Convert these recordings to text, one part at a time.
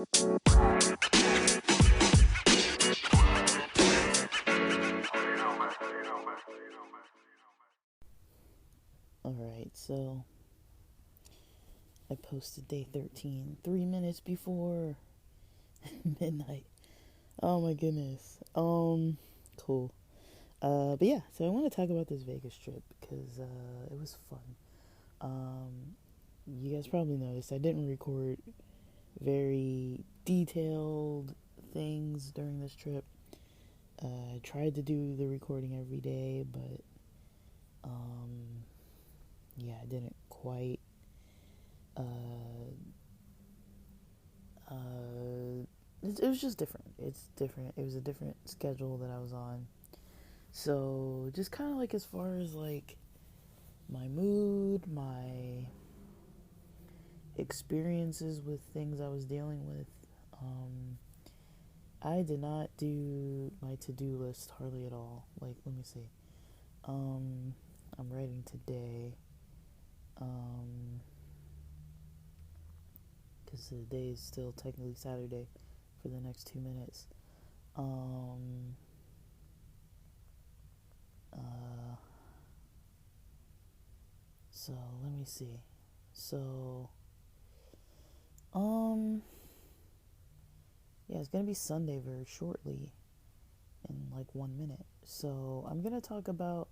Alright, so I posted day 13 3 minutes before midnight. Oh my goodness. Cool. But yeah, so I want to talk about this Vegas trip because it was fun. You guys probably noticed I didn't record very detailed things during this trip. I tried to do the recording every day, but yeah, I didn't quite. It was just different. It's different. It was a different schedule that I was on. So just kind of like as far as like my mood, my experiences with things I was dealing with, I did not do my to-do list hardly at all. Like, let me see. I'm writing today. Because the day is still technically Saturday for the next 2 minutes. So let me see. So, yeah, it's gonna be Sunday very shortly, in like 1 minute. So I'm gonna talk about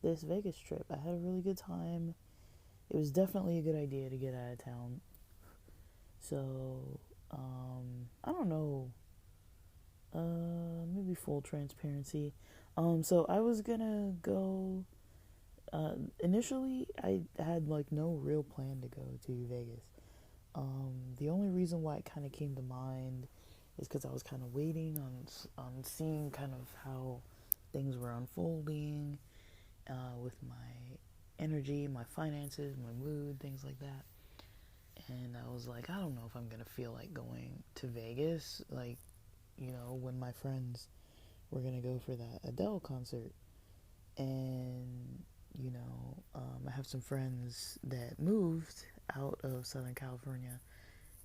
this Vegas trip. I had a really good time. It was definitely a good idea to get out of town. So, I don't know. Maybe full transparency. So I was gonna go. Initially, I had like no real plan to go to Vegas. The only reason why it kind of came to mind is because I was kind of waiting on seeing kind of how things were unfolding with my energy, my finances, my mood, things like that. And I was like, I don't know if I'm gonna feel like going to Vegas, like, when my friends were gonna go for that Adele concert. And I have some friends that moved out of Southern California,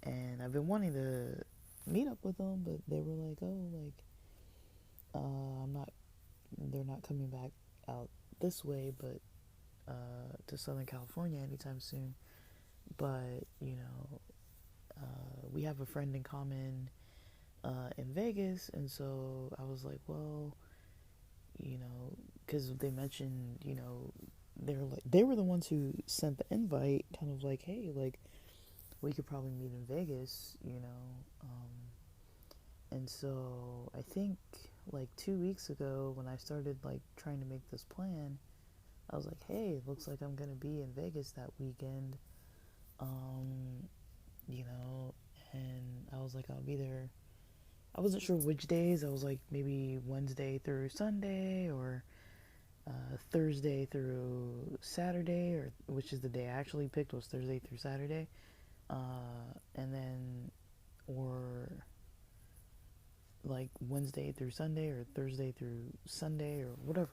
and I've been wanting to meet up with them, but they were like, oh, like, I'm not, they're not coming back out this way, but to Southern California anytime soon. But we have a friend in common in Vegas, and so I was like, well, because they mentioned, they were the ones who sent the invite, kind of like, hey, like, we could probably meet in Vegas, and so I think like 2 weeks ago when I started like trying to make this plan, I was like, hey, it looks like I'm gonna be in Vegas that weekend, um, you know, and I was like, I'll be there. I wasn't sure which days. I was like, maybe Wednesday through Sunday, or Thursday through Saturday, or which is the day I actually picked, was Thursday through Saturday, and then, or like Wednesday through Sunday, or Thursday through Sunday, or whatever.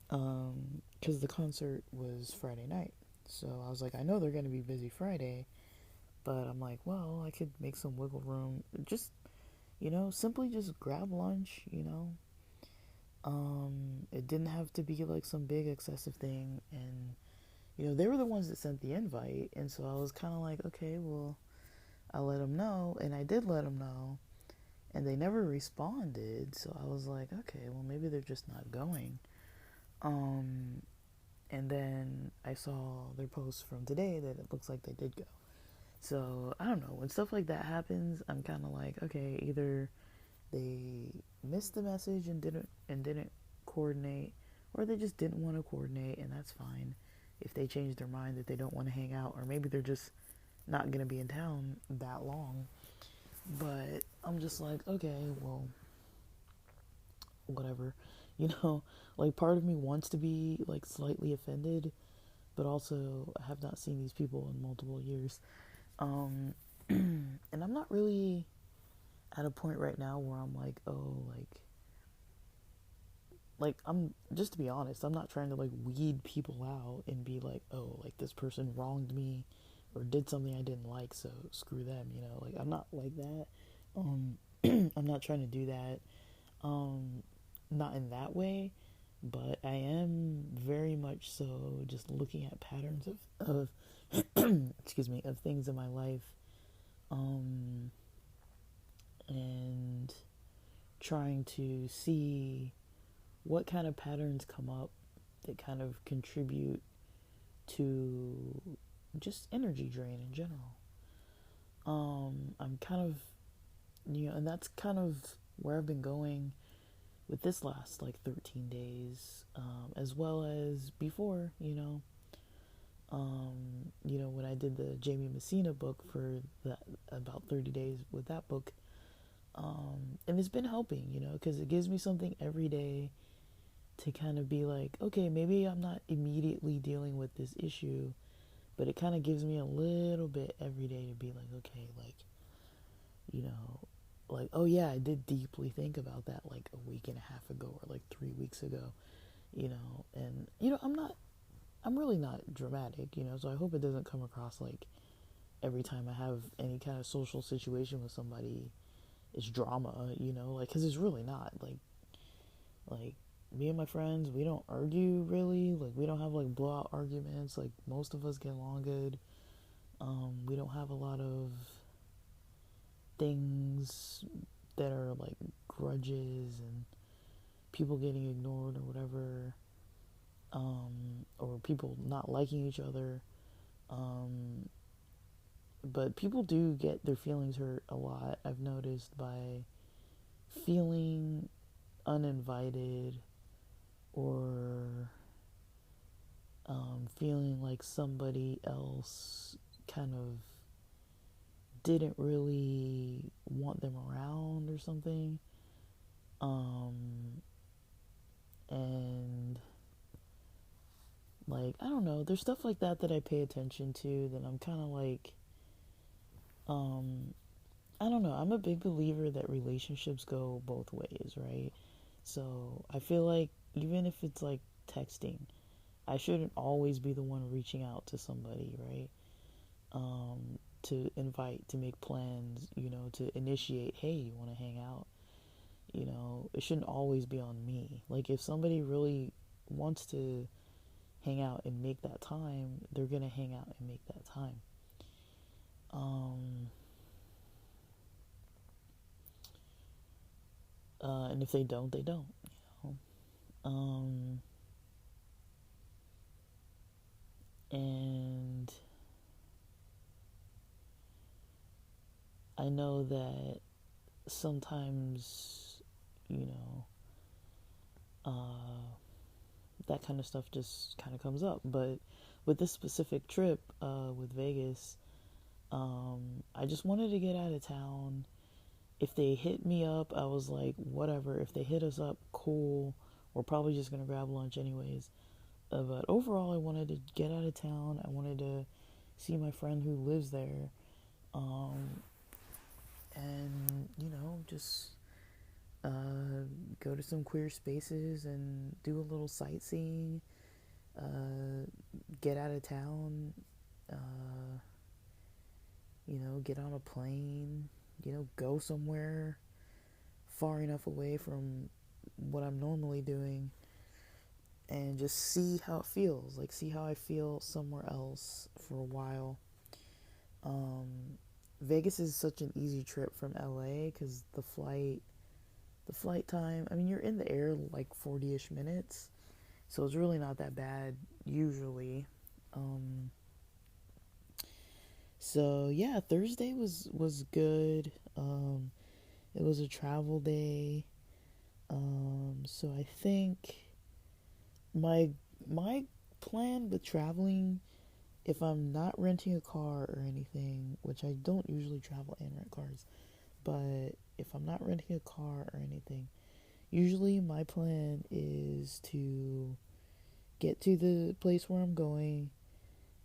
Because the concert was Friday night, so I was like, I know they're gonna be busy Friday, but I'm like, well, I could make some wiggle room. Just simply just grab lunch. It didn't have to be like some big excessive thing, and they were the ones that sent the invite, and so I was kind of like, okay, well, I'll let them know, and I did let them know, and they never responded, so I was like, okay, well, maybe they're just not going. Um, and then I saw their post from today that it looks like they did go. So I don't know, when stuff like that happens, I'm kind of like, okay, either they missed the message and didn't coordinate, or they just didn't want to coordinate, and that's fine if they change their mind that they don't want to hang out, or maybe they're just not gonna be in town that long. But I'm just like, okay, well, whatever. you know like, part of me wants to be like slightly offended, but also I have not seen these people in multiple years. um and I'm not really at a point right now where I'm like, oh, like, I'm, just to be honest, I'm not trying to like weed people out and be like, oh, like, this person wronged me or did something I didn't like, so screw them, like I'm not like that. um I'm not trying to do that, um not in that way, but I am very much so just looking at patterns of excuse me, of things in my life, um and trying to see what kind of patterns come up that kind of contribute to just energy drain in general. I'm kind of, and that's kind of where I've been going with this last like 13 days, as well as before, when I did the Jamie Messina book for the about 30 days with that book, and it's been helping, because it gives me something every day to kind of be like, okay, maybe I'm not immediately dealing with this issue, but it kind of gives me a little bit every day to be like, okay, like, you know, like, oh yeah, I did deeply think about that like a week and a half ago or like 3 weeks ago, and, I'm really not dramatic, so I hope it doesn't come across like every time I have any kind of social situation with somebody, it's drama, like, because it's really not. Like, me and my friends, we don't argue really. Like, we don't have like blowout arguments. Like, most of us get along good. We don't have a lot of things that are like grudges and people getting ignored or whatever, or people not liking each other. Um, but people do get their feelings hurt a lot, I've noticed, by feeling uninvited, or feeling like somebody else kind of didn't really want them around or something. Um, and like, I don't know, there's stuff like that I pay attention to that I'm kind of like, um, I don't know. I'm a big believer that relationships go both ways, right? So I feel like even if it's like texting, I shouldn't always be the one reaching out to somebody, right? To invite, to make plans, to initiate, hey, you want to hang out? It shouldn't always be on me. Like, if somebody really wants to hang out and make that time, they're going to hang out and make that time. Um, and if they don't, they don't, you know? And I know that sometimes, you know, that kind of stuff just kind of comes up. But with this specific trip, with Vegas, I just wanted to get out of town. If they hit me up, I was like, whatever. If they hit us up, cool. We're probably just gonna grab lunch anyways. But overall, I wanted to get out of town. I wanted to see my friend who lives there, um, and just go to some queer spaces and do a little sightseeing. Get out of town. Uh, get on a plane. Go somewhere far enough away from what I'm normally doing, and just see how it feels. Like, see how I feel somewhere else for a while. Um, Vegas is such an easy trip from LA because the flight time. I mean, you're in the air like 40ish minutes, so it's really not that bad usually. Um, so yeah, Thursday was good. It was a travel day. So I think my my plan with traveling, if I'm not renting a car or anything, which I don't usually travel and rent cars, but if I'm not renting a car or anything, usually my plan is to get to the place where I'm going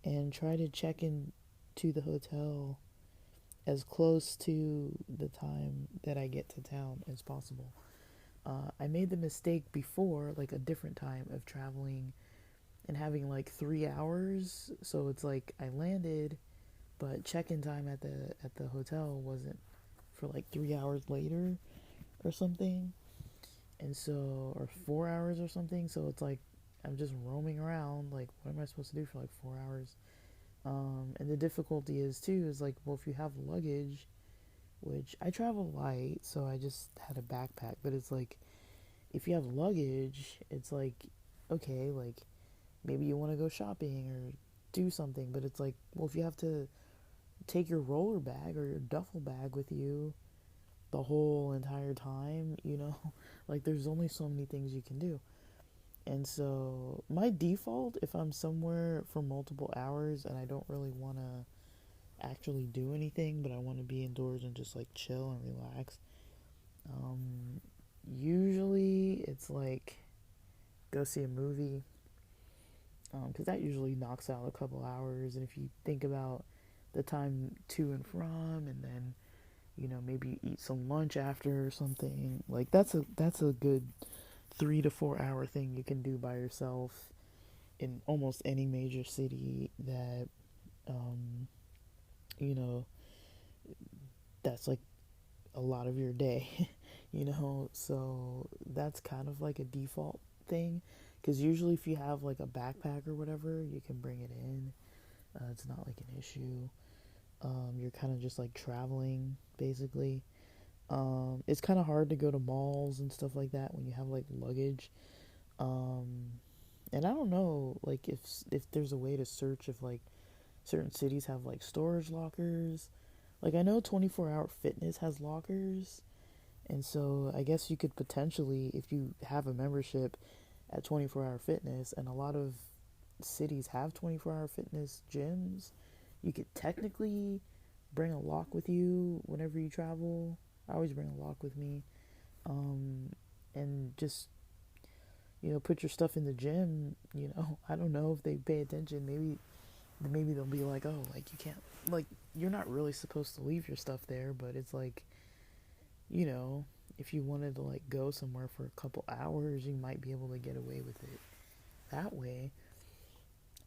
and try to check in to the hotel as close to the time that I get to town as possible. I made the mistake before, like a different time, of traveling and having like 3 hours. So it's like I landed but check-in time at the hotel wasn't for like 3 hours later or something, and so or 4 hours or something. So it's like I'm just roaming around. Like, what am I supposed to do for like 4 hours? And the difficulty is too is like, well, if you have luggage, which I travel light, so I just had a backpack. But it's like, if you have luggage, it's like, okay, like maybe you want to go shopping or do something, but it's like, well, if you have to take your roller bag or your duffel bag with you the whole entire time, like there's only so many things you can do. And so my default, if I'm somewhere for multiple hours and I don't really want to actually do anything, but I want to be indoors and just like chill and relax, usually it's like go see a movie, because that usually knocks out a couple hours. And if you think about the time to and from, and then maybe eat some lunch after or something, like that's a good 3 to 4 hour thing you can do by yourself in almost any major city that um, you know that's like a lot of your day. So that's kind of like a default thing, because usually if you have like a backpack or whatever, you can bring it in. It's not like an issue. You're kind of just like traveling basically. It's kind of hard to go to malls and stuff like that when you have like luggage. um, and I don't know, like, if there's a way to search if like certain cities have like storage lockers. Like, I know 24-hour fitness has lockers, and so I guess you could potentially, if you have a membership at 24-hour fitness, and a lot of cities have 24-hour fitness gyms, you could technically bring a lock with you whenever you travel. I always bring a lock with me, and just put your stuff in the gym. I don't know if they pay attention. Maybe they'll be like, oh, like, you can't, like, you're not really supposed to leave your stuff there, but it's like, you know, if you wanted to like go somewhere for a couple hours, you might be able to get away with it that way.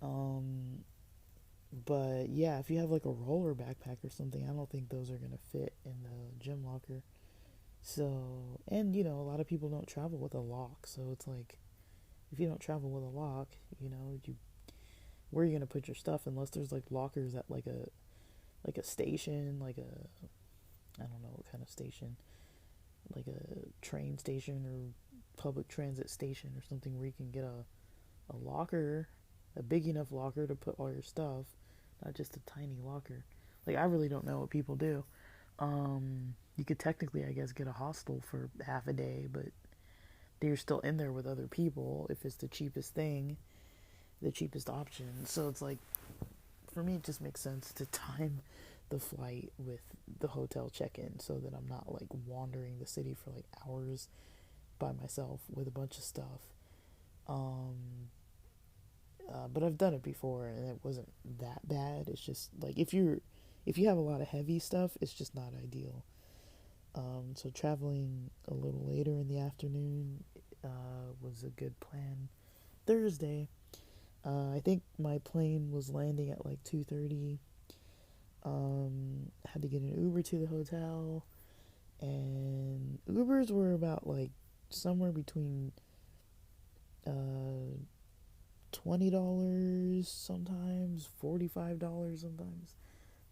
Um, but yeah, if you have like a roller backpack or something, I don't think those are gonna fit in the gym locker. So, and a lot of people don't travel with a lock, so it's like, if you don't travel with a lock, you where are you gonna put your stuff unless there's like lockers at like a station, like a, I don't know what kind of station, like a train station or public transit station or something, where you can get a locker, a big enough locker to put all your stuff, not just a tiny locker. Like, I really don't know what people do. You could technically, I guess, get a hostel for half a day, but you're still in there with other people if it's the cheapest thing, the cheapest option. So it's like, for me, it just makes sense to time the flight with the hotel check-in so that I'm not like wandering the city for like hours by myself with a bunch of stuff. But I've done it before and it wasn't that bad. It's just like, if you have a lot of heavy stuff, it's just not ideal. So traveling a little later in the afternoon was a good plan. Thursday, I think my plane was landing at like 2:30. Had to get an Uber to the hotel, and Ubers were about like somewhere between uh, $20 sometimes, $45 sometimes.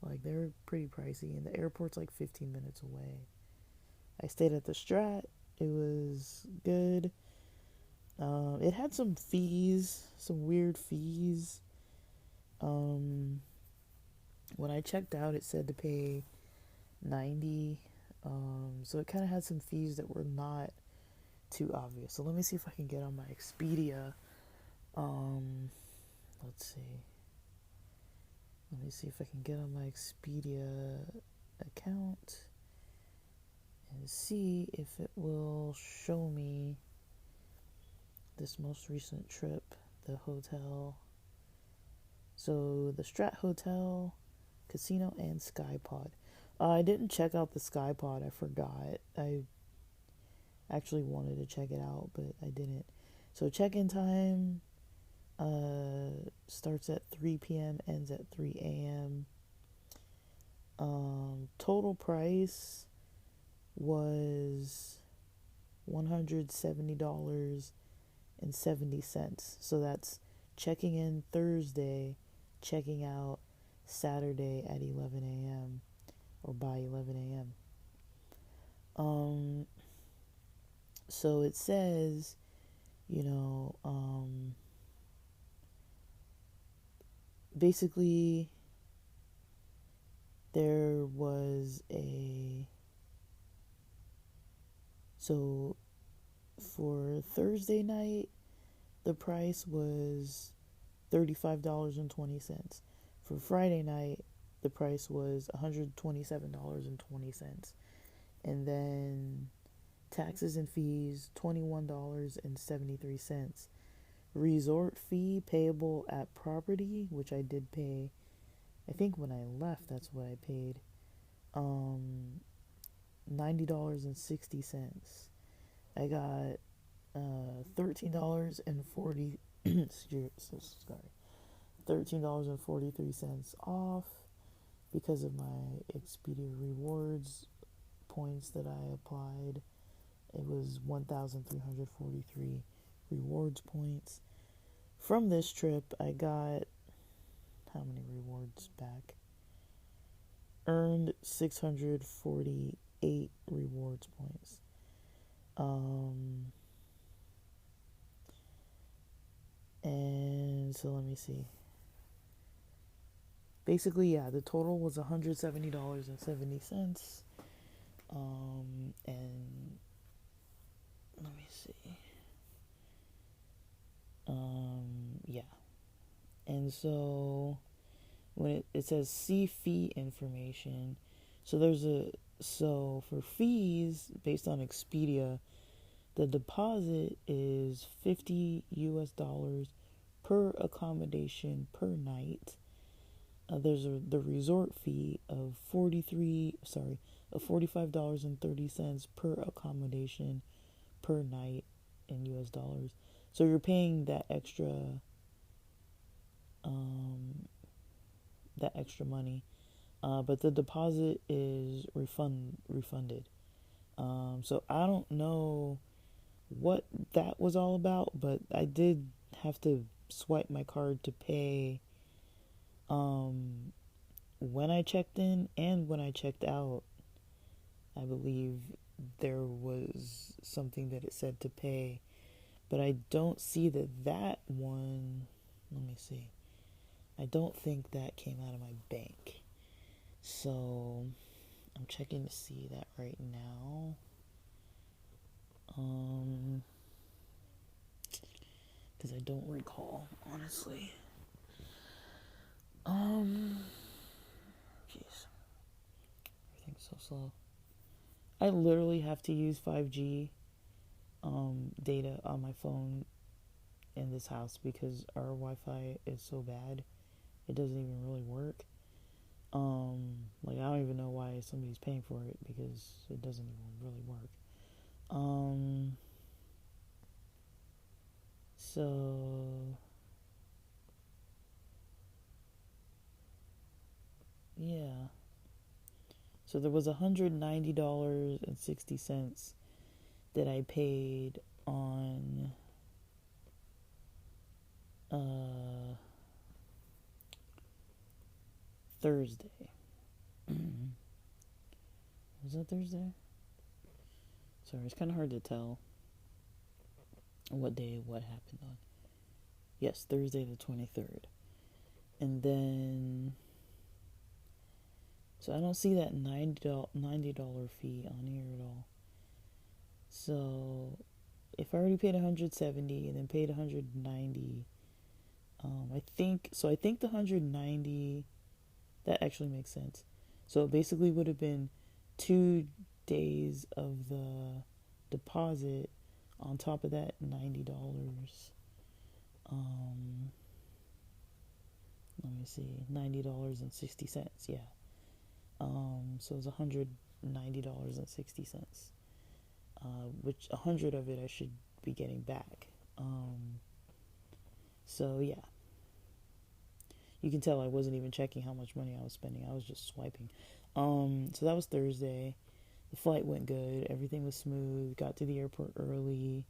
Like, they were pretty pricey, and the airport's like 15 minutes away. I stayed at the STRAT. It was good. It had some fees, some weird fees. When I checked out, it said to pay 90. So it kind of had some fees that were not too obvious. So let me see if I can get on my Expedia. Let's see. Let me see if I can get on my Expedia account and see if it will show me this most recent trip, the hotel. So the STRAT Hotel, Casino, and Skypod. I didn't check out the Skypod. I forgot. I actually wanted to check it out, but I didn't. So check-in time starts at 3 p.m., ends at 3 a.m. Total price was $170.70. So that's checking in Thursday, checking out Saturday at 11 a.m. or by 11 a.m. So it says, you know, basically there was so for Thursday night, the price was $35.20. For Friday night, the price was $127.20. And then taxes and fees, $21.73. Resort fee payable at property, which I did pay. I think when I left, that's what I paid. $90.60. I got $13.40. So sorry, $13.43 off because of my Expedia rewards points that I applied. It was 1,343 rewards points. From this trip, I got how many rewards back? Earned 648 rewards points. And so let me see. Basically, yeah, the total was $170.70. And let me see. Yeah. And so when it says see fee information, so for fees based on Expedia, the deposit is $50 per accommodation per night. There's the resort fee of $45.30 per accommodation per night in US dollars. So you're paying that extra money, but the deposit is refunded. So I don't know what that was all about, but I did have to swipe my card to pay when I checked in and when I checked out. I believe there was something that it said to pay, but I don't see that one. Let me see. I don't think that came out of my bank. So I'm checking to see that right now. Because I don't recall, honestly. Jeez. Everything's so slow. I literally have to use 5G data on my phone in this house because our Wi-Fi is so bad. It doesn't even really work. Like I don't even know why somebody's paying for it because it doesn't even really work. So yeah. So there was $190.60 that I paid on Thursday. Was that Thursday? Sorry, it's kind of hard to tell what day what happened on. Yes, Thursday the 23rd. And then, so I don't see that $90 fee on here at all. So if I already paid $170 and then paid $190, I think the $190, that actually makes sense. So it basically would have been 2 days of the deposit on top of that $90. Let me see, $90.60. Yeah. So it was $190.60. Which 100 of it I should be getting back. So yeah. You can tell I wasn't even checking how much money I was spending. I was just swiping. So that was Thursday. The flight went good. Everything was smooth. Got to the airport early.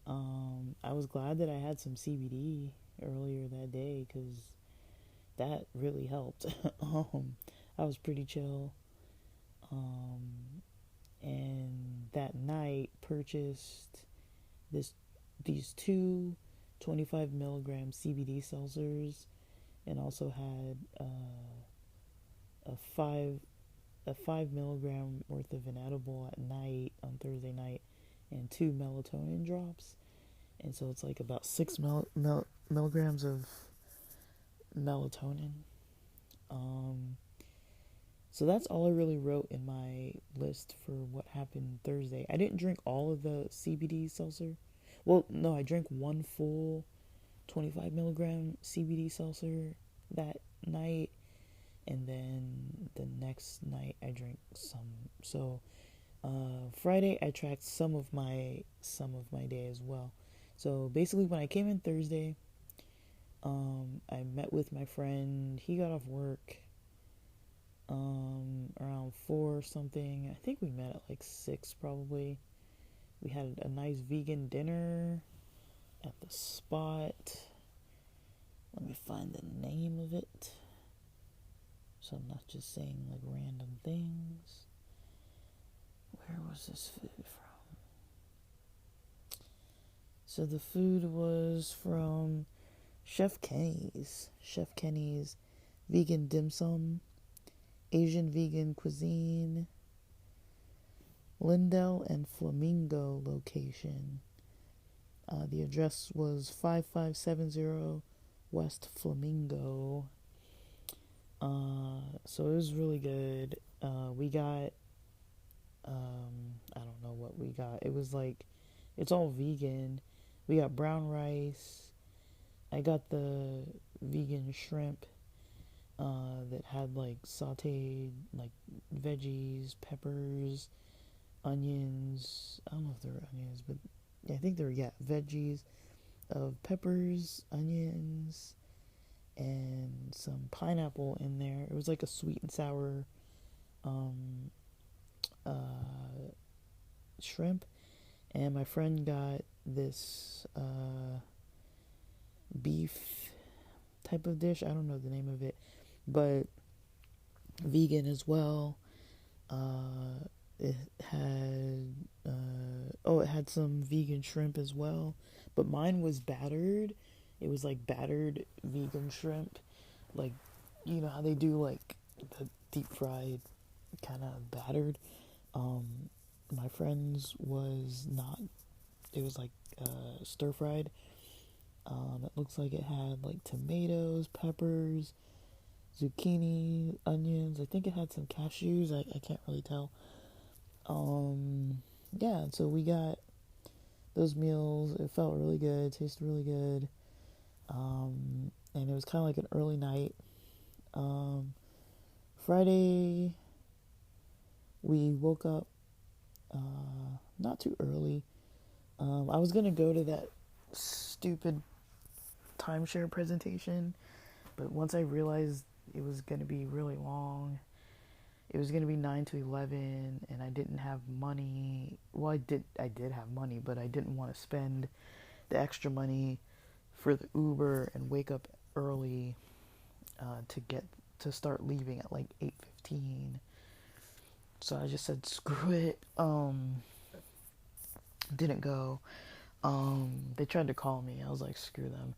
I was glad that I had some CBD earlier that day because that really helped. I was pretty chill. Um, and that night purchased this these two 25 milligram CBD seltzers, and also had a 5 milligram worth of an edible at night on Thursday night, and two melatonin drops. And so it's like about 6 milligrams of melatonin. Um, so that's all I really wrote in my list for what happened Thursday. I didn't drink all of the CBD seltzer. Well, no, I drank one full 25 milligram CBD seltzer that night, and then the next night I drank some. So Friday I tracked some of my day as well. So basically, when I came in Thursday, I met with my friend. He got off work around 4 or something. I think we met at like 6 probably. We had a nice vegan dinner at the spot. Let me find the name of it, so I'm not just saying like random things. Where was this food from? So the food was from Chef Kenny's vegan dim sum, Asian vegan cuisine, Lindell and Flamingo location. The address was 5570 West Flamingo. So it was really good. We got, I don't know what we got. It was like, it's all vegan. We got brown rice. I got the vegan shrimp that had like sauteed like veggies, peppers, onions. I don't know if they were onions, but I think they were, veggies of peppers, onions, and some pineapple in there. It was like a sweet and sour shrimp. And my friend got this beef type of dish. I don't know the name of it, but vegan as well. It had it had some vegan shrimp as well, but mine was battered. It was like battered vegan shrimp, like, you know how they do like the deep fried kind of battered. My friend's was not. It was like stir fried. It looks like it had like tomatoes, peppers, zucchini, onions. I think it had some cashews. I can't really tell. Yeah, so we got those meals. It felt really good, tasted really good. And it was kind of like an early night. Friday, we woke up not too early. I was gonna go to that stupid timeshare presentation, but once I realized it was gonna be really long, it was gonna be 9 to 11, and I didn't have money. Well, I did have money, but I didn't want to spend the extra money for the Uber and wake up early to start leaving at like 8:15. So I just said screw it. Didn't go. They tried to call me. I was like, screw them.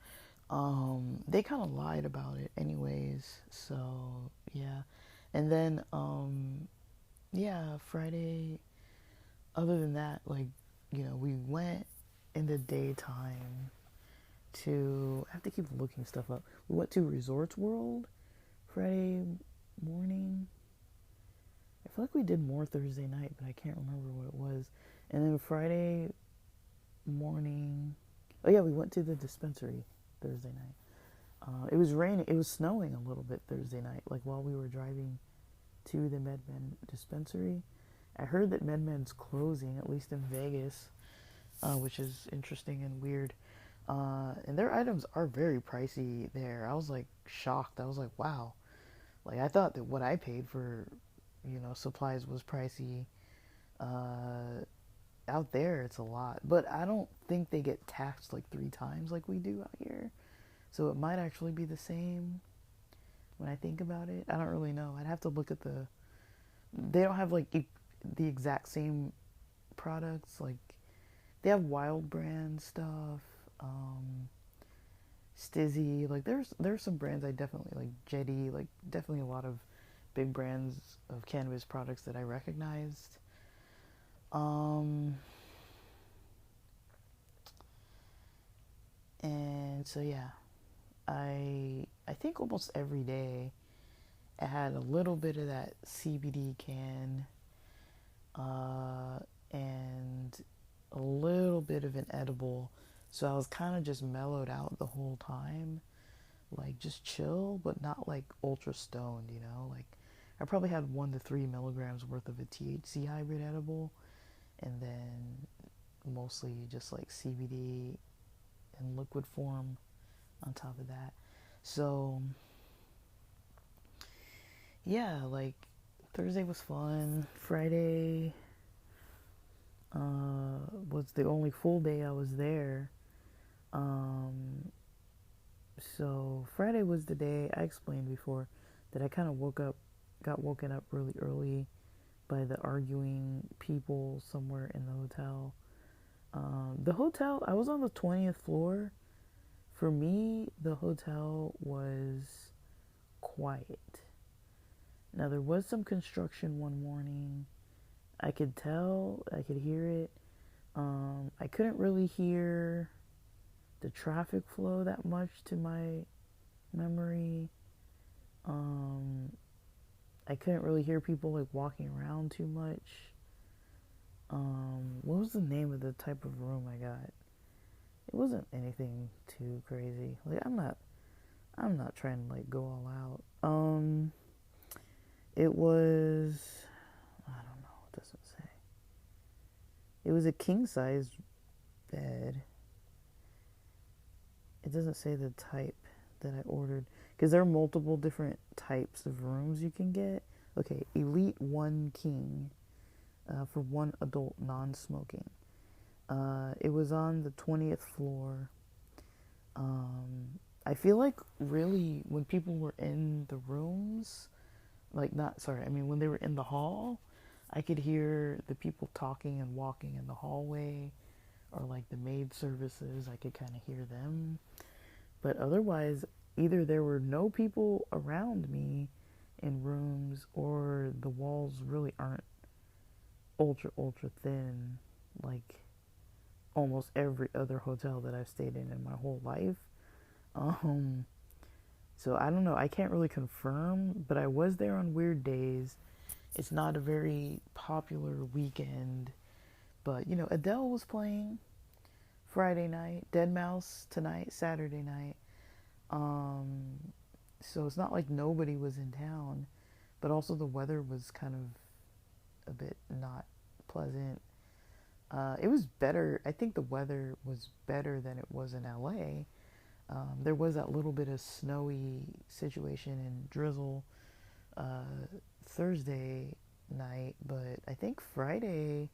They kind of lied about it anyways. So yeah. And then Friday, other than that, like, we went in the daytime to, I have to keep looking stuff up. We went to Resorts World Friday morning. I feel like we did more Thursday night, but I can't remember what it was. And then Friday morning, oh yeah, we went to the dispensary Thursday night. It was raining. It was snowing a little bit Thursday night, like while we were driving to the MedMen dispensary. I heard that MedMen's closing, at least in Vegas, which is interesting and weird. And their items are very pricey there. I was like shocked. I was like, wow. Like, I thought that what I paid for supplies was pricey. Uh, Out there, it's a lot, but I don't think they get taxed like 3 times like we do out here. So it might actually be the same when I think about it. I don't really know. I'd have to look at the. They don't have like the exact same products. Like they have Wild Brand stuff, Stizzy. Like there's some brands I definitely like. Jetty. Like definitely a lot of big brands of cannabis products that I recognized. Um, and so yeah, I think almost every day I had a little bit of that CBD can, and a little bit of an edible. So I was kind of just mellowed out the whole time, like just chill, but not like ultra stoned, Like I probably had 1 to 3 milligrams worth of a THC hybrid edible, and then mostly just like CBD in liquid form on top of that. So yeah, like Thursday was fun. Friday was the only full day I was there. Um, so Friday was the day I explained before that I kind of got woken up really early by the arguing people somewhere in the hotel. The hotel, I was on the 20th floor. For me, the hotel was quiet. Now, there was some construction one morning. I could tell, I could hear it. I couldn't really hear the traffic flow that much to my memory. Um, I couldn't really hear people like walking around too much. What was the name of the type of room I got? It wasn't anything too crazy. Like I'm not trying to like go all out. It was, I don't know, it doesn't say. It was a king size bed. It doesn't say the type that I ordered because there are multiple different types of rooms you can get. Okay, Elite 1 King for 1 adult non-smoking. It was on the 20th floor. I feel like really when people were in the rooms, like not sorry, I mean when they were in the hall, I could hear the people talking and walking in the hallway, or like the maid services. I could kind of hear them, but otherwise, either there were no people around me in rooms, or the walls really aren't ultra thin like almost every other hotel that I've stayed in my whole life. Um, so I don't know. I can't really confirm, but I was there on weird days. It's not a very popular weekend, but Adele was playing Friday night, Dead Mouse tonight, Saturday night. Um, so it's not like nobody was in town, but also the weather was kind of a bit not pleasant. It was better. I think the weather was better than it was in LA. There was that little bit of snowy situation and drizzle Thursday night, but I think Friday,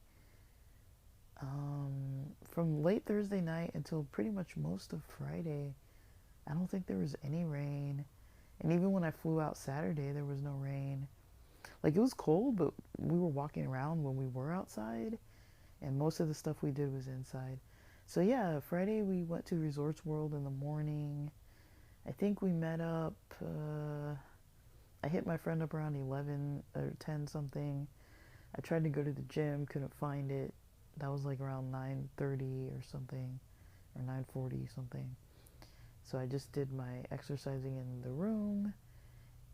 from late Thursday night until pretty much most of Friday, I don't think there was any rain. And even when I flew out Saturday, there was no rain. Like it was cold, but we were walking around when we were outside, and most of the stuff we did was inside. So yeah, Friday we went to Resorts World in the morning. I think we met up. I hit my friend up around 11 or 10 something. I tried to go to the gym, couldn't find it. That was like around 9:30 or something, or 9:40 something. So I just did my exercising in the room,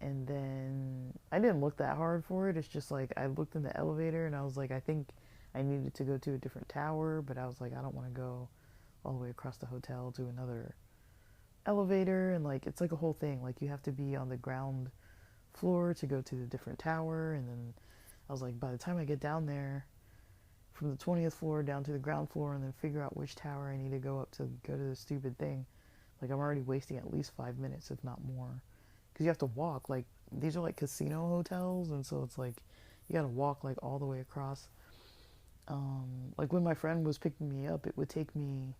and then I didn't look that hard for it. It's just like I looked in the elevator and I was like, I think I needed to go to a different tower, but I was like, I don't want to go all the way across the hotel to another elevator, and like it's like a whole thing. Like you have to be on the ground floor to go to the different tower, and then I was like, by the time I get down there from the 20th floor down to the ground floor and then figure out which tower I need to go up to go to the stupid thing, like I'm already wasting at least 5 minutes, if not more, because you have to walk like these are like casino hotels, and so it's like you gotta walk like all the way across. Like when my friend was picking me up, it would take me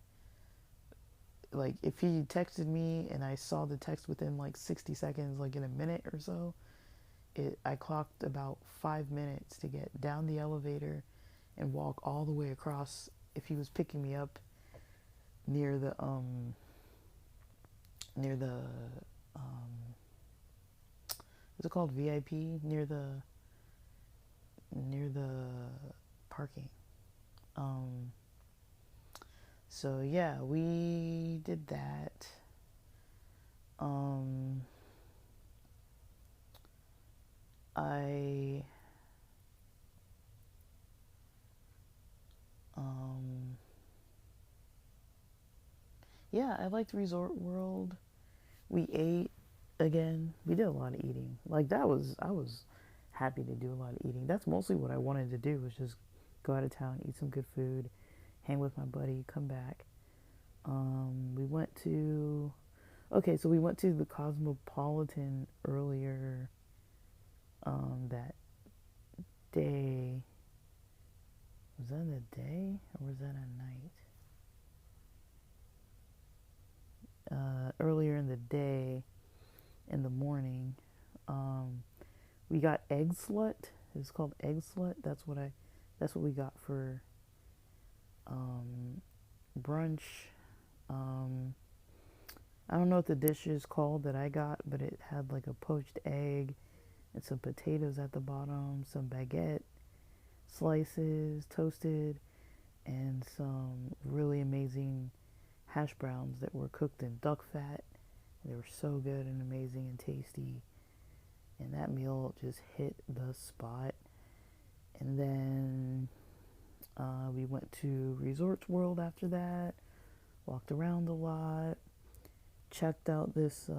like if he texted me and I saw the text within like 60 seconds, like in a minute or so, I clocked about 5 minutes to get down the elevator and walk all the way across if he was picking me up near the near the um what's it called, VIP, near the parking. um so yeah, we did that. um I um yeah, I liked Resort World. We ate again. We did a lot of eating. Like I was happy to do a lot of eating. That's mostly what I wanted to do, was just go out of town, eat some good food, hang with my buddy, come back. We went to so we went to the Cosmopolitan earlier that day. Was that a day or was that a night? Earlier in the day, in the morning. Um, we got egg slut. It's called egg slut. That's what we got for um, brunch. Um, I don't know what the dish is called that I got, but it had like a poached egg and some potatoes at the bottom, some baguette slices toasted, and some really amazing hash browns that were cooked in duck fat. They were so good and amazing and tasty. And that meal just hit the spot. And then we went to Resorts World after that, walked around a lot, checked out this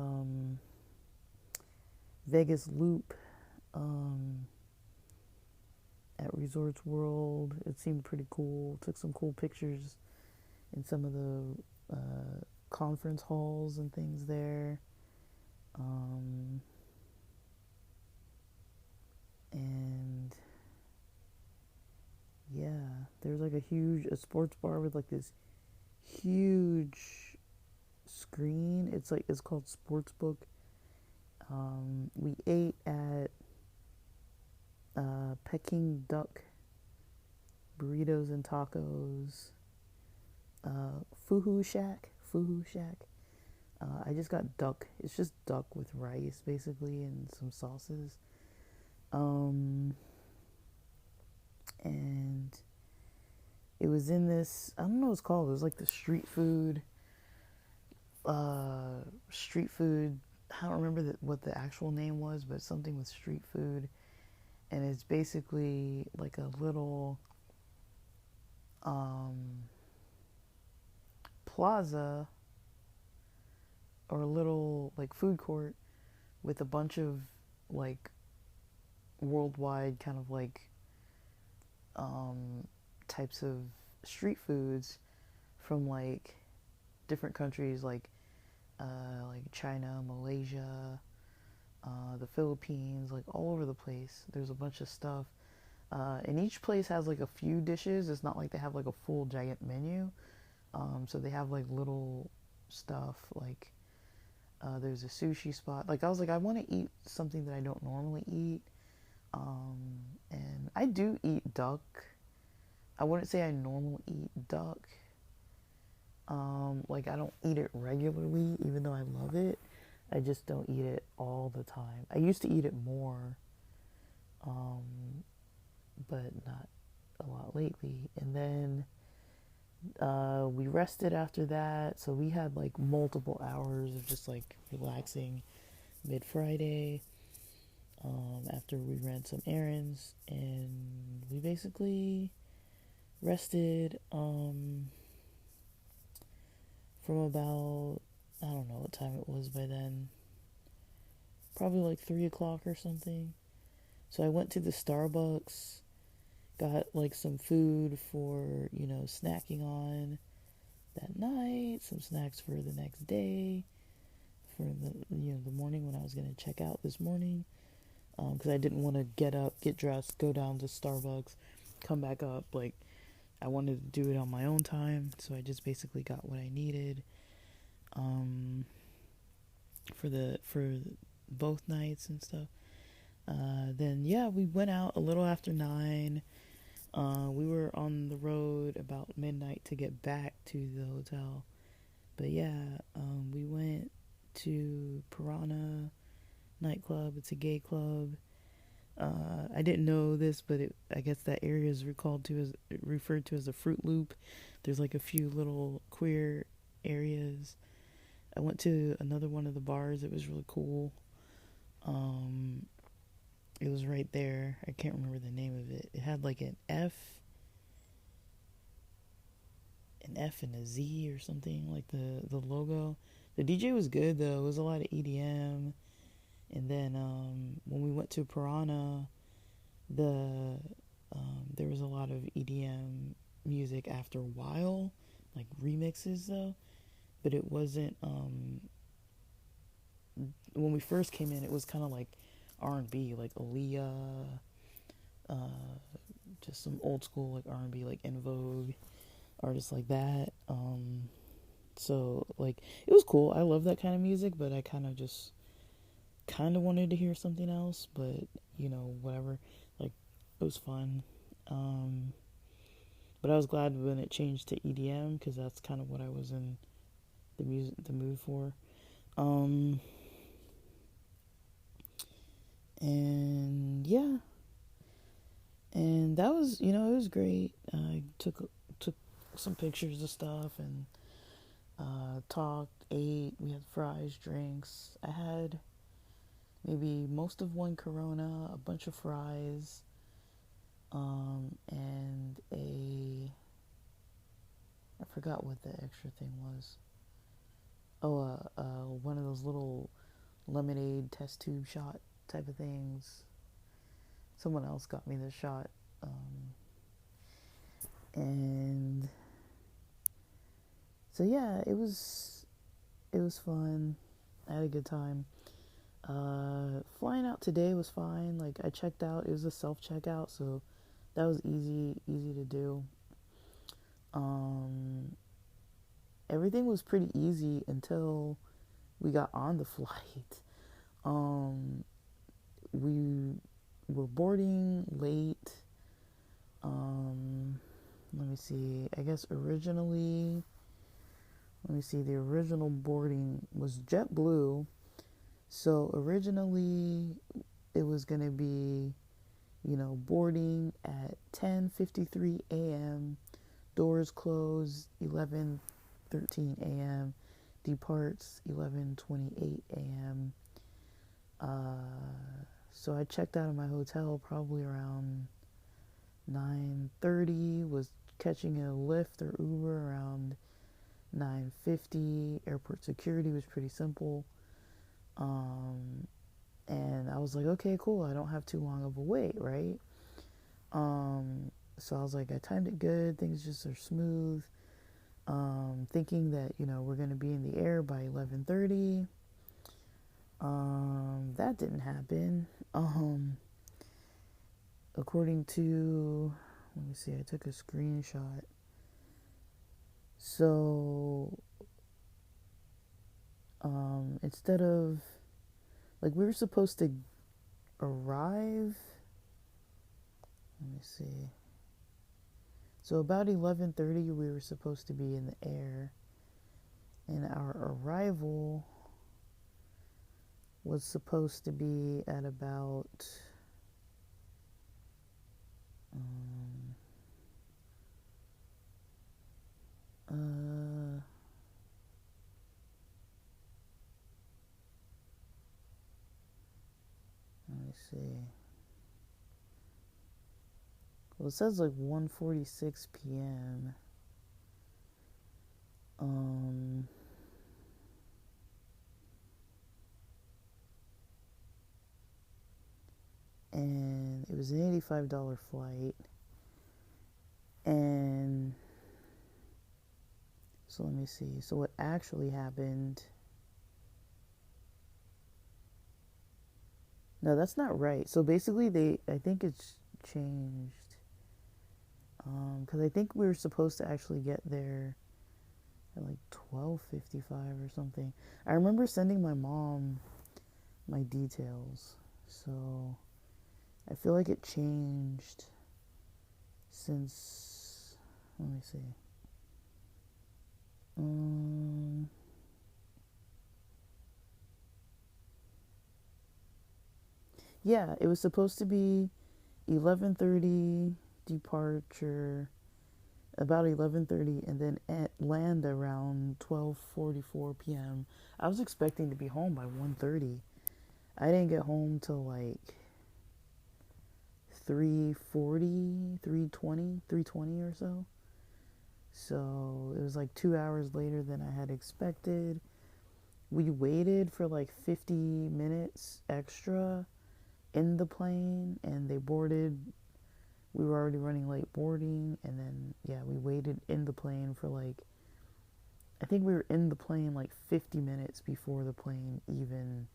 Vegas loop at Resorts World. It seemed pretty cool. Took some cool pictures in some of the conference halls and things there. And yeah, there's like a sports bar with like this huge screen. It's called Sportsbook. We ate at Peking Duck burritos and tacos. Fuhu Shack. I just got duck. It's just duck with rice, basically, and some sauces. And it was in this, I don't know what it's called. It was like the street food. I don't remember what the actual name was, but something with street food. And it's basically like a little plaza or a little like food court with a bunch of like worldwide kind of like types of street foods from like different countries like China, Malaysia, the Philippines, like all over the place. There's a bunch of stuff. And each place has like a few dishes. It's not like they have like a full giant menu. So they have like little stuff like there's a sushi spot. Like I was like, I want to eat something that I don't normally eat. And I do eat duck. I wouldn't say I normally eat duck. Like I don't eat it regularly, even though I love it. I just don't eat it all the time. I used to eat it more, but not a lot lately. And then we rested after that, so we had like multiple hours of just like relaxing mid Friday. After we ran some errands, and we basically rested from about, I don't know what time it was by then, probably like 3 o'clock or something. So I went to the Starbucks, got like some food for, snacking on that night, some snacks for the next day, for the morning when I was going to check out this morning. because I didn't want to get up, get dressed, go down to Starbucks, come back up. Like, I wanted to do it on my own time, so I just basically got what I needed um, for both nights and stuff. Then yeah, we went out a little after 9. We were on the road about midnight to get back to the hotel. But yeah, we went to Piranha nightclub. It's a gay club. I didn't know this, but I guess that area is referred to as a Fruit Loop. There's like a few little queer areas. I went to another one of the bars. It was really cool. It was right there. I can't remember the name of it. It had like an F and a Z or something, like the logo. The DJ was good though. It was a lot of EDM. And then when we went to Piranha, there was a lot of EDM music after a while, like remixes though. But it wasn't. When we first came in, it was kind of like R&B, like Aaliyah, uh, just some old school like R&B, like In Vogue, artists like that. So like it was cool. I love that kind of music, but I kind of wanted to hear something else. But whatever. Like it was fun. But I was glad when it changed to EDM because that's kind of what I was in the mood for. And yeah, and that was it was great. I took some pictures of stuff and talked, ate. We had fries, drinks. I had maybe most of one Corona, a bunch of fries, and I forgot what the extra thing was. Oh, one of those little lemonade test tube shot type of things. Someone else got me this shot, and so yeah, it was fun. I had a good time. Flying out today was fine. Like I checked out, it was a self checkout, so that was easy to do. Everything was pretty easy until we got on the flight. We were boarding late. Let me see. I guess originally, the original boarding was JetBlue. So originally, it was gonna be, boarding at 10:53 a.m. Doors close 11:13 a.m. Departs 11:28 a.m. So I checked out of my hotel probably around 9:30. Was catching a Lyft or Uber around 9:50. Airport security was pretty simple. And I was like, okay, cool. I don't have too long of a wait, right? So I was like, I timed it good. Things just are smooth. Thinking that, we're going to be in the air by 11:30. That didn't happen. According to, let me see, I took a screenshot. So, instead of, like, we were supposed to arrive, let me see. So about 11:30, we were supposed to be in the air, and our arrival was supposed to be at about let me see. Well, it says like 1:46 p.m. And it was an $85 flight. And so let me see. So what actually happened No, that's not right. So basically, I think it's changed. Because I think we were supposed to actually get there at like 12:55 or something. I remember sending my mom my details. So I feel like it changed since. Let me see. Um, yeah, it was supposed to be 11:30 departure, about 11:30, and then at land around 12:44 p.m. I was expecting to be home by 1:30. I didn't get home till like 3:40, 3:20 or so. So it was like 2 hours later than I had expected. We waited for like 50 minutes extra in the plane, and they boarded. We were already running late boarding, and then yeah, we waited in the plane for like, I think we were in the plane like 50 minutes before the plane even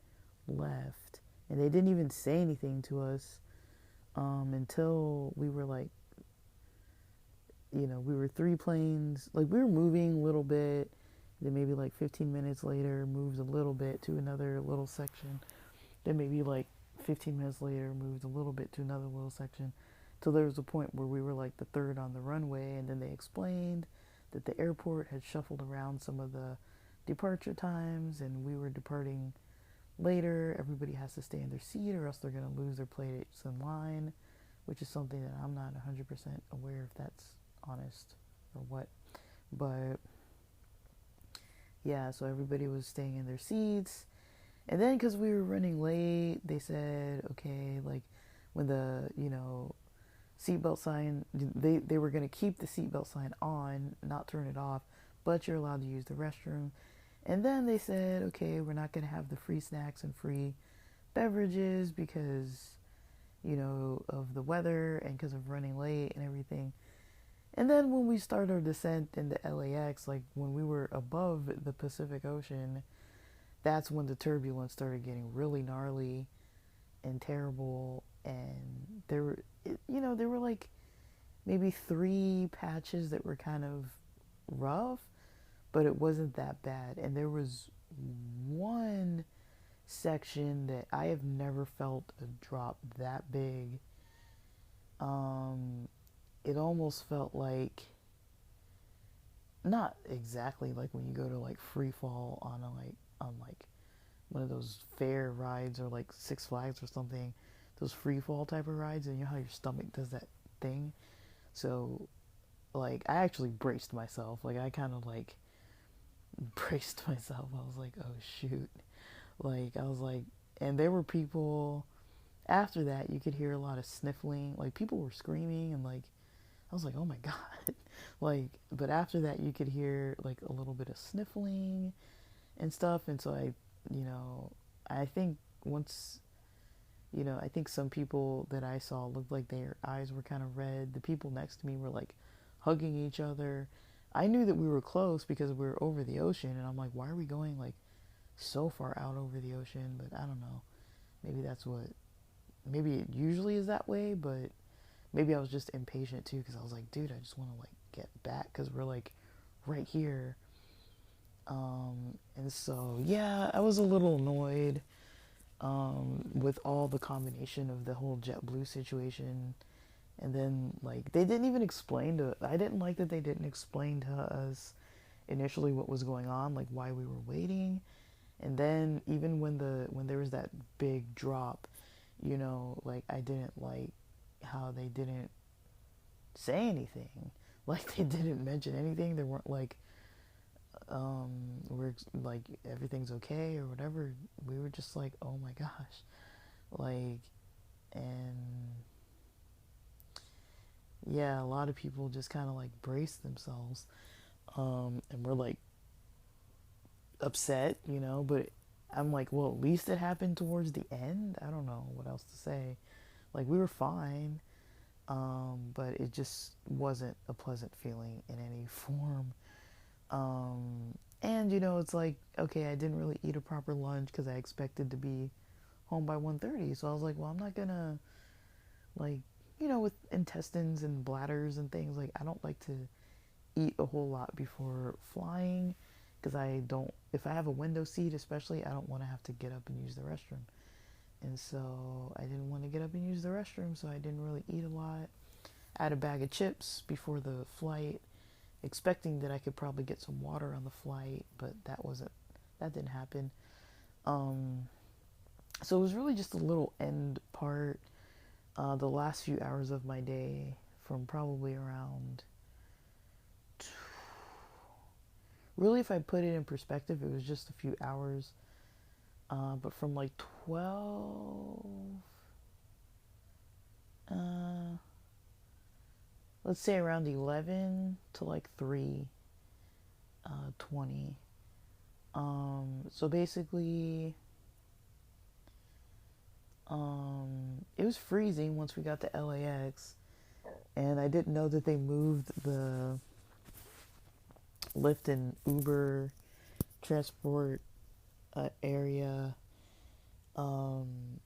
left. And they didn't even say anything to us until we were like, we were three planes, like we were moving a little bit. Then maybe like 15 minutes later, moved a little bit to another little section. Then maybe like 15 minutes later, moved a little bit to another little section. Till there was a point where we were like the third on the runway, and then they explained that the airport had shuffled around some of the departure times, and we were departing later. Everybody has to stay in their seat, or else they're going to lose their plates in line, which is something that I'm not 100% aware if that's honest or what. But yeah, so everybody was staying in their seats. And then because we were running late, they said, okay, like when the, seatbelt sign, they were going to keep the seatbelt sign on, not turn it off, but you're allowed to use the restroom. And then they said, okay, we're not going to have the free snacks and free beverages because, of the weather and because of running late and everything. And then when we started our descent into LAX, like when we were above the Pacific Ocean, that's when the turbulence started getting really gnarly and terrible. And there were like maybe three patches that were kind of rough, but it wasn't that bad. And there was one section that I have never felt a drop that big. Um, it almost felt like, not exactly like when you go to like free fall on like one of those fair rides or like Six Flags or something, those free fall type of rides, and you know how your stomach does that thing. So like I actually braced myself. Like I kind of like braced myself. I was like, oh shoot. Like I was like, and there were people after that. You could hear a lot of sniffling. Like people were screaming, and like I was like, oh my god. Like, but after that, you could hear like a little bit of sniffling and stuff. And so I think once, I think some people that I saw looked like their eyes were kind of red. The people next to me were like hugging each other. I knew that we were close because we were over the ocean, and I'm like, why are we going like so far out over the ocean? But I don't know. Maybe maybe it usually is that way, but maybe I was just impatient too because I was like, dude, I just want to like get back because we're like right here. And so, yeah, I was a little annoyed with all the combination of the whole JetBlue situation. And then, like, they didn't even explain to, I didn't like that they didn't explain to us initially what was going on, like why we were waiting. And then even when there was that big drop, like I didn't like how they didn't say anything. Like they didn't mention anything. They weren't like, we're like everything's okay or whatever. We were just like, oh my gosh, like, and yeah, a lot of people just kind of like brace themselves, and we're like upset, but I'm like, well, at least it happened towards the end. I don't know what else to say. Like we were fine, but it just wasn't a pleasant feeling in any form. And it's like, okay, I didn't really eat a proper lunch because I expected to be home by 1:30. So I was like, well, I'm not gonna, like, with intestines and bladders and things, like, I don't like to eat a whole lot before flying, because I don't, if I have a window seat especially, I don't want to have to get up and use the restroom. And so I didn't want to get up and use the restroom, so I didn't really eat a lot. I had a bag of chips before the flight, expecting that I could probably get some water on the flight, but that didn't happen. Um, so it was really just a little end part, the last few hours of my day, from probably around, really, if I put it in perspective, it was just a few hours, but from like 12, uh, let's say around 11 to like 3, 20. So basically, it was freezing once we got to LAX, and I didn't know that they moved the Lyft and Uber transport area, um,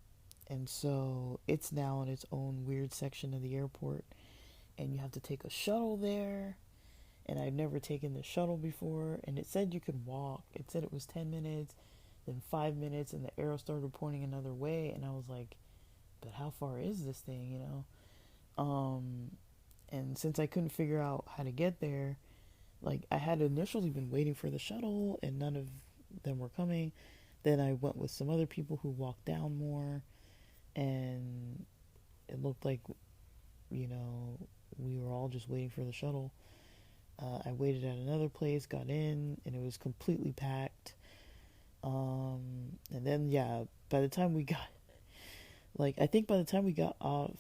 and so it's now in its own weird section of the airport, and you have to take a shuttle there. And I've never taken the shuttle before, and it said you could walk. It said it was 10 minutes, then 5 minutes, and the arrow started pointing another way, and I was like, but how far is this thing? And since I couldn't figure out how to get there, like, I had initially been waiting for the shuttle, and none of them were coming. Then I went with some other people who walked down more, and it looked like, we were all just waiting for the shuttle. I waited at another place, got in, and it was completely packed. And then, yeah, by the time we got, I think by the time we got off,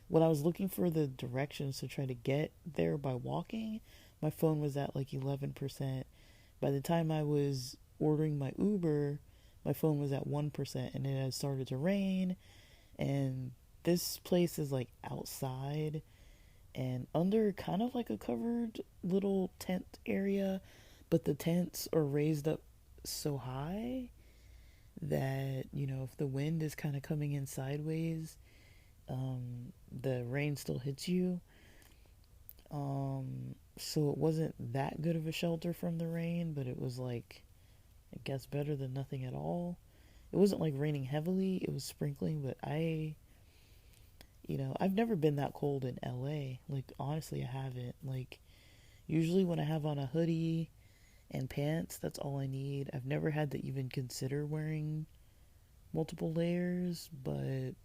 when I was looking for the directions to try to get there by walking, my phone was at like 11%. By the time I was ordering my Uber, my phone was at 1%, and it had started to rain, and this place is like outside and under kind of like a covered little tent area, but the tents are raised up so high that, if the wind is kind of coming in sideways, the rain still hits you. So it wasn't that good of a shelter from the rain, but it was like, I guess, better than nothing at all. It wasn't like raining heavily, it was sprinkling, but I've never been that cold in LA. Like, honestly, I haven't. Like, usually when I have on a hoodie and pants, that's all I need. I've never had to even consider wearing multiple layers, but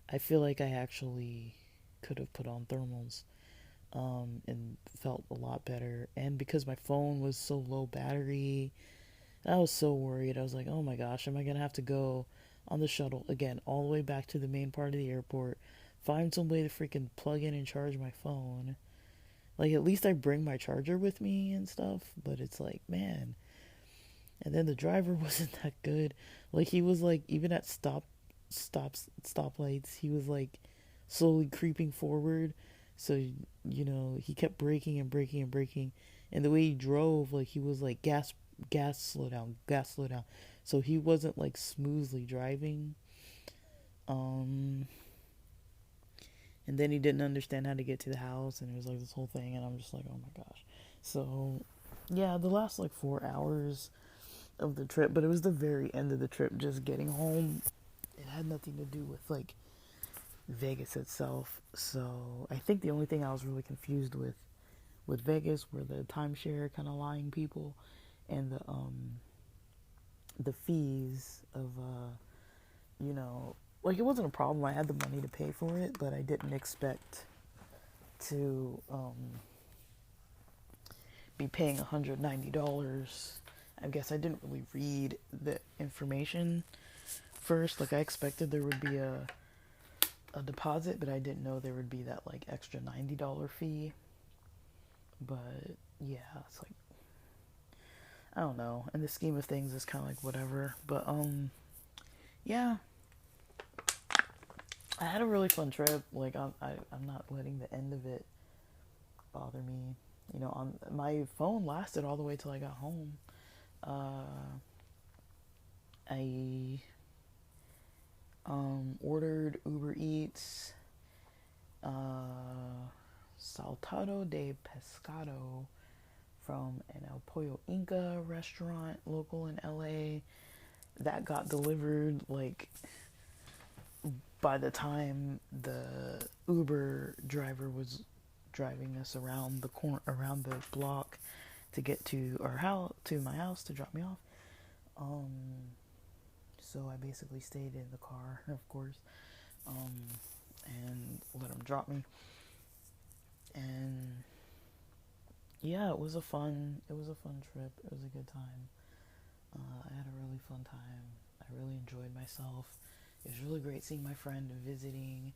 I feel like I actually could have put on thermals, and felt a lot better. And because my phone was so low battery, I was so worried. I was like, oh my gosh, am I going to have to go on the shuttle again, all the way back to the main part of the airport, find some way to freaking plug in and charge my phone? Like, at least I bring my charger with me and stuff, but it's like, man. And then the driver wasn't that good. Like, he was like, even at stoplights, he was like slowly creeping forward. So, he kept braking and braking and braking. And the way he drove, like, he was like, gas, slow down, gas, slow down. So he wasn't like smoothly driving. And then he didn't understand how to get to the house, and it was like this whole thing, and I'm just like, oh my gosh. So, yeah, the last like 4 hours of the trip, but it was the very end of the trip, just getting home. It had nothing to do with like Vegas itself. So I think the only thing I was really confused with Vegas were the timeshare kind of lying people, and the fees of like, it wasn't a problem. I had the money to pay for it, but I didn't expect to be paying $190. I guess I didn't really read the information first. Like, I expected there would be a deposit, but I didn't know there would be that like extra $90 fee. But yeah, it's like, I don't know. In the scheme of things, it's kind of like whatever. But yeah, I had a really fun trip. Like, I'm not letting the end of it bother me. On my phone lasted all the way till I got home. I ordered Uber Eats saltado de pescado from an El Pollo Inca restaurant local in LA. That got delivered like by the time the Uber driver was driving us around the around the block to get to our house, to my house, to drop me off. Um, so I basically stayed in the car, of course, and let him drop me. And yeah, it was a fun trip. It was a good time. I had a really fun time. I really enjoyed myself. It was really great seeing my friend and visiting.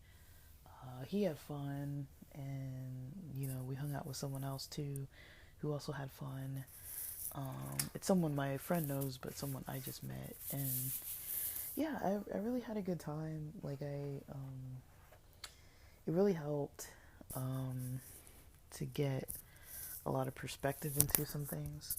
He had fun, and we hung out with someone else too, who also had fun. It's someone my friend knows, but someone I just met, and yeah, I really had a good time. It really helped to get a lot of perspective into some things.